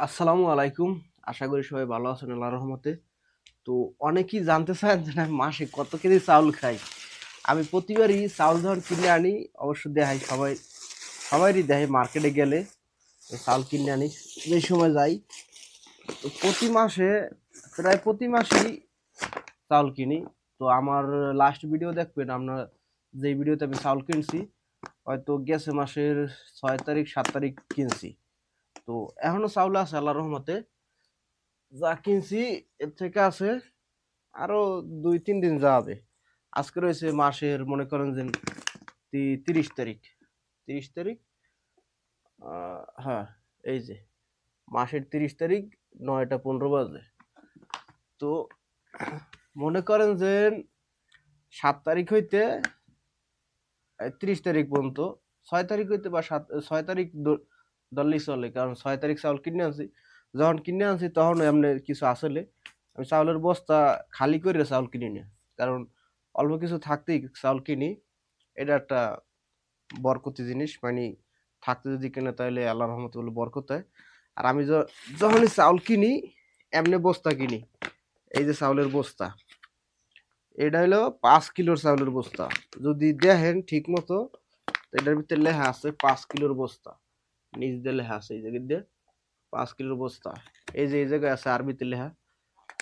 আসসালামু আলাইকুম। আশা করি সবাই ভালো আছেন আল্লাহর রহমতে। তো অনেকেই জানতে চান যে আমি মাসে কত কেজি চাউল খাই। আমি প্রতিবারই চাউল যখন কিনে আনি অবশ্য দেখাই সবাইরই দেখাই মার্কেটে গেলে চাউল কিনে আনি যেই সময় যাই। তো প্রতি মাসেই চাউল কিনি। তো আমার লাস্ট ভিডিও দেখবেন আপনার, যেই ভিডিওতে আমি চাউল কিনছি হয়তো গেছে মাসের 6 তারিখ 7 তারিখ কিনছি। তো এখনো চাউল আছে আল্লাহর রহমতে, যা কিনছি এর থেকে আছে আরো 2-3 দিন যাবে। আজকে রয়েছে মাসের মনে করেন যে 30 তারিখ। 30 তারিখ, হ্যাঁ, এই যে মাসের 30 তারিখ 9টা 15 বাজে। তো মনে করেন যে 7 তারিখ হইতে 30 তারিখ পর্যন্ত, 6 তারিখ হইতে বা 6 তারিখ ধরলেই চলে, কারণ 6 তারিখ চাউল কিনে আনছি। যখন কিনে আনছি তখন এমনি কিছু আসলে আমি চাউলের বস্তা খালি করে চাউল কিনি না, কারণ অল্প কিছু থাকতেই চাউল কিনি। এটা একটা বরকতি জিনিস, মানে থাকতে যদি কিনে তাহলে আল্লাহর রহমতে বলে বরকত হয়। আর আমি যখনই চাউল কিনি এমনি বস্তা কিনি। এই যে চাউলের বস্তা, এটা হলো 5 কিলোর চাউলের বস্তা। যদি দেখেন ঠিক মতো, এটার ভিতরে লেখা আছে 5 কিলোর বস্তা, নিচ দিয়ে লেখা আছে এই জায়গায় দিয়ে 5 কিলোর বস্তা। এই জায়গায় আছে আরবিতে লেখা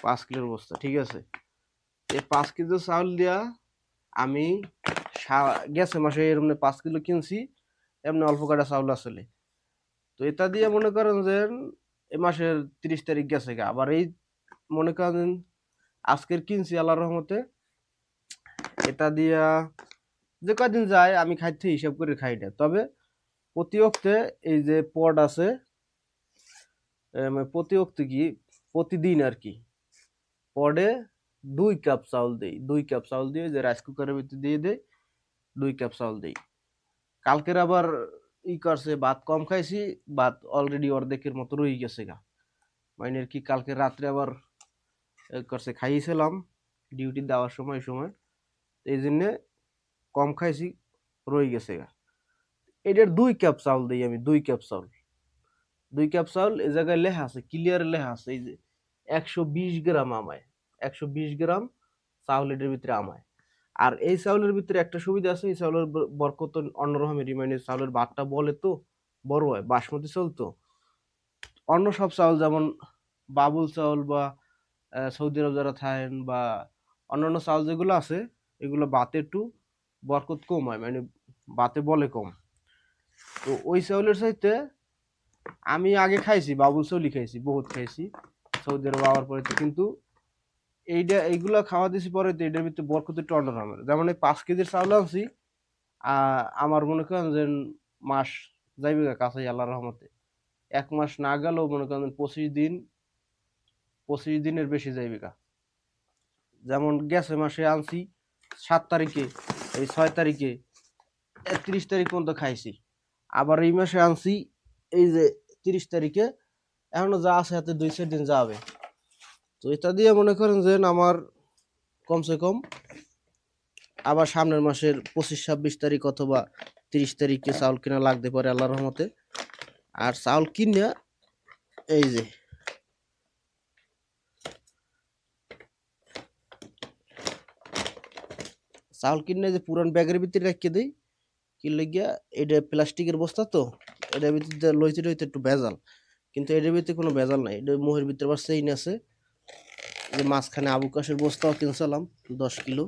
5 কিলোর বস্তা, ঠিক আছে। এই 5 কেজি চাউল দিয়া আমি গেছে মাসে এরকম 5 কিলো কিনছি, এমনি অল্প কটা চাউল আসলে। তো এটা দিয়ে মনে করেন যে এই মাসের 30 তারিখ গেছে গা। আবার এই মনে করেন আজকের কিনছি আল্লাহর রহমতে, এটা দিয়া যে কদিন যায় আমি খাইতে হিসাব করে খাই না। তবে প্রতি অক্তে এই যে পড আছে, প্রতি অক্তে কি প্রতিদিন আর কি পডে 2 কাপ চাউল দেই। 2 কাপ চাউল দিয়ে যে রাইস কুকারের ভিতরে দিয়ে দেই, 2 কাপ চাউল দেই। কালকের আবার করছে ভাত কম খাইছি, ভাত অলরেডি অর্ধেকের মতো রয়ে গেছে গা। মানে আর কি কালকে রাত্রে আবার করছে খাইয়েছিলাম ডিউটি দেওয়ার সময় এই জন্য কম খাইছি, রয়ে গেছে গা। এটার 2 কাপ চাউল দিই আমি, 2 কাপ চাউল। 2 কাপ চাউল এই জায়গায় লেখা আছে, ক্লিয়ার লেখা আছে এই যে 120 গ্রাম আমায়, 120 গ্রাম চাউল এটার ভিতরে আমায়। আর এই চাউলের ভিতরে একটা সুবিধা আছে, এই চাউলের বরকত অন্যরকমেরই, মানে চাউলের ভাতটা বলে তো বড় হয়, বাসমতি চাউল তো। অন্য সব চাউল যেমন বাবুল চাউল বা সৌদি আরব যারা থাকেন বা অন্যান্য চাউল যেগুলো আছে, এগুলো ভাতে একটু বরকত কম হয়, মানে ভাতে বলে কম। তো ওই চাউলের চাইতে আমি আগে খাইছি বাবুল চাউলই খাইছি, বহুত খাইছি সৌদি আরব আওয়ার পরে। কিন্তু এইগুলা খাওয়া দিছি পরে তো এটার ভিতরে বরকত একটু অন্যরকমের। যেমন এই 5 কেজির চাউল আনছি, আমার মনে করেন যে মাস যাইবে কাছাই আল্লাহর রহমতে। 1 মাস না গেলেও মনে করেন 25 দিন, 25 দিনের বেশি যাইবে গা। যেমন গেছে মাসে আনছি 7 তারিখে, এই 6 তারিখে 31 তারিখ পর্যন্ত খাইছি। আবার এই মাসে আনছি এই যে 30 তারিখে, এখনো যা আছে হাতে 2-4 দিন যাবে। তো এটা দিয়ে মনে করেন যে আমার কমসে কম আবার সামনের মাসের 25-26 তারিখ অথবা 30 তারিখে চাউল কিনা লাগতে পারে আল্লাহর রহমতে। আর চাউল কিনা এই যে চাউল কিনে যে পুরান ব্যাগের ভিতরে রেখে দিই, কি লাগিয়া এটা প্লাস্টিকের বস্তা তো, এটার ভিতরে লইতে লইতে একটু ভেজাল, কিন্তু এটার ভিতরে কোনো ভেজাল নাই। এটা মোহের ভিতরে আবার চেইন আছে। যে মাঝখানে আবু কাশের বস্তাও কিনছিলাম 10 কিলো।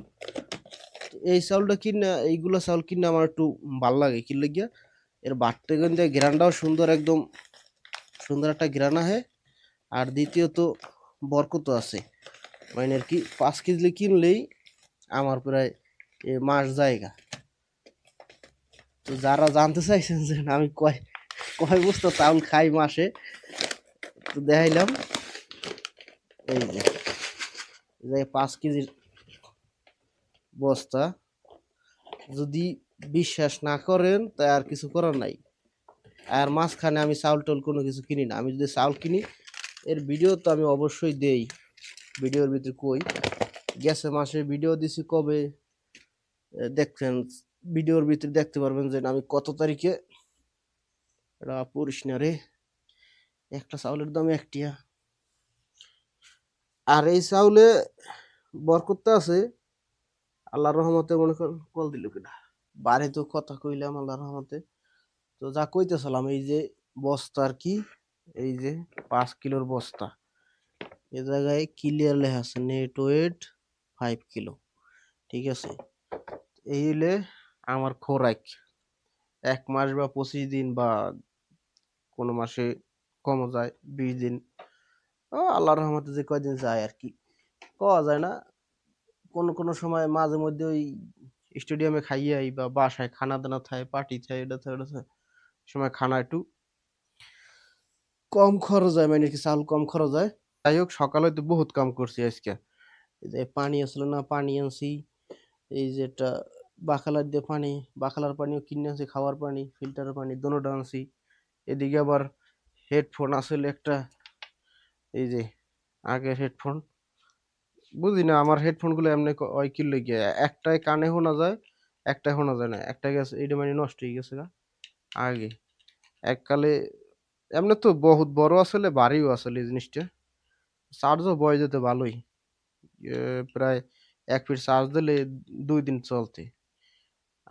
এই চাউলটা কিনা, এইগুলা চাউল কিনা আমার একটু ভাল লাগে, কি লাগিয়া এর বাটতে গন্ধে ঘ্রাণটাও সুন্দর, একদম সুন্দর একটা ঘ্রাণ আহে। আর দ্বিতীয়ত বরকত আছে, মানে আর কি 5 কেজি কিনলেই আমার প্রায় মাস জায়গা। তো যারা জানতে চাইছেন যে আমি কয় কয় বস্তা চাউল খাই মাসে, তো দেখাইলাম এই যে 5 কেজির বস্তা। যদি বিশ্বাস না করেন তা আর কিছু করার নাই। আর মাঝখানে আমি চাউল টাউল কোনো কিছু কিনি না। আমি যদি চাউল কিনি এর ভিডিও তো আমি অবশ্যই দেই, ভিডিওর ভিতরে কই গেছে মাসে ভিডিও দিছি কবে দেখছেন, ভিডিওর ভিতরে দেখতে পারবেন যে আমি কত তারিখে, এটা পড়িস না রে, একটা চাউলের দাম 1 টিয়া। আর এই চাউলে বরকত আছে আল্লাহর রহমতে। মনে করেন কল দিল কিনা বাড়ি তো কথা কইলাম আল্লাহর রহমতে। তো যা কইতেছিলাম এই যে বস্তা আর কি, এই যে 5 কিলোর বস্তা, এ জায়গায় ক্লিয়ার লেখা আছে নেট ওয়েট 5 কিলো। ঠিক আছে, এই হলে আমার খোরাক 1 মাস বা 25 দিন, বা কোনো মাসে কমও যায় 20 দিন। ও আল্লাহর রহমতে যে কয়দিন যায় আর কি, পাওয়া যায় না। কোনো কোনো সময় মাঝে মধ্যে ওই স্টেডিয়ামে খাইয়ে আই, বা বাসায় খানা দানা থাকে, পার্টি থাকে, এটা থাকে ওটা থাকে, সময় খানা একটু কম খরচ হয়, মানে কি চাল কম খরচ হয়। যাই হোক, সকালে তো বহুত কাম করছি আজকে। এই যে পানি আসলো না, পানি আনছি। এই যে এটা বাখালার দিয়ে পানি, বাখালার পানিও কিনে আনছি, খাওয়ার পানি, ফিল্টারের পানি দোনোটা আনছি। এদিকে আবার হেডফোন আসলে একটা, এই যে আগের হেডফোন, বুঝি না আমার হেডফোন গুলো এমনি ওই কি লেগে একটাই কানে শোনা যায়, একটাই শোনা যায় না, একটা গেছে এইটা মানে নষ্ট হয়ে গেছে গা আগে এককালে। এমনি তো বহুত বড় আসলে, ভারীও আসলে এই জিনিসটা, চার্জও বয় যেতে ভালোই। প্রায় 1 ফিট চার্জ দিলে 2 দিন চলতে।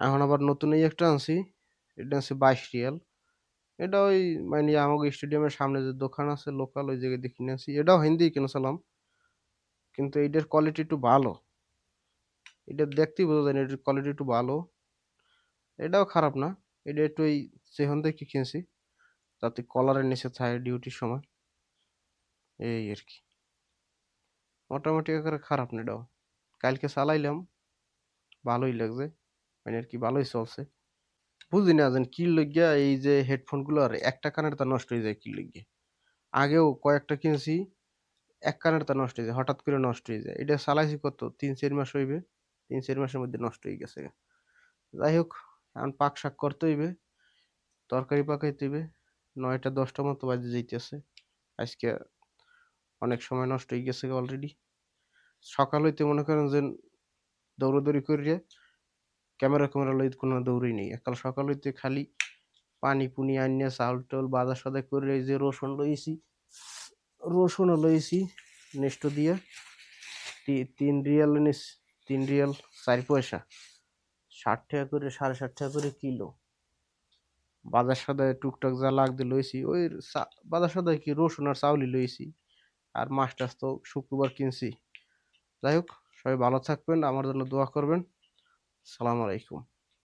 এখন আবার নতুন এই একটা আনছি, এটা আছে 22 রিয়াল। এটা ওই মানে আমাকে স্টেডিয়ামের সামনে যে দোকান আছে লোকাল, ওই জায়গায় দিয়ে কিনে আনছি। এটাও হিন্দি কিনেছিলাম, কিন্তু এইটার কোয়ালিটি একটু ভালো। এটা দেখতেই বোঝা যায় না, এটার কোয়ালিটি একটু ভালো। এটাও খারাপ না, এটা একটু এই সেখান থেকে কিনছি, যাতে কলারের নিচে থাকে ডিউটির সময়, এই আর কি। মোটামুটি একেবারে খারাপ না এটাও। কালকে চালাইলাম, ভালোই লাগছে, মানে আর কি ভালোই চলছে। বুঝি না যেন কি লইগা এই যে হেডফোন গুলো আর একটা কানের তা নষ্ট হয়ে যায় কি লইগা। আগেও কয়েকটা কিনছি, এক কানের তা নষ্ট হয়ে যায়, হঠাৎ করে নষ্ট হয়ে যায়। এটা চালাইছি কত 3-4 মাস হইবে, 3-4 মাসের মধ্যে নষ্ট হয়ে গেছে গা। যাই হোক, এখন পাক শাক করতে হইবে, তরকারি পাকাইতে হইবে। 9টা 10টা মতো বাজে যাইতেছে। আজকে অনেক সময় নষ্ট হয়ে গেছে অলরেডি। সকাল হইতে মনে করেন যে দৌড়াদৌড়ি করিয়া ক্যামেরা লইতে কোনো দৌড়ই নেই। একাল সকাল হইতে খালি পানি পুনি আনিয়া চাউল টাউল বাজার সদাই করে, এই যে রসুন লইছি, রসুনও লইছি নেস্টো দিয়া। 3 রিয়াল নিস, 3 রিয়াল 4 পয়সা, 60 টাকা করে, 60.5 টাকা করে কিলো। বাজার সদাই টুকটাক যা লাগতে লইছি, ওই বাজার সদাই কি রসুন আর চাউলই লইছি। আর মাছ টাছ তো শুক্রবার কিনছি। যাই হোক, সবাই ভালো থাকবেন, আমার জন্য দোয়া করবেন। সালাম আলাইকুম।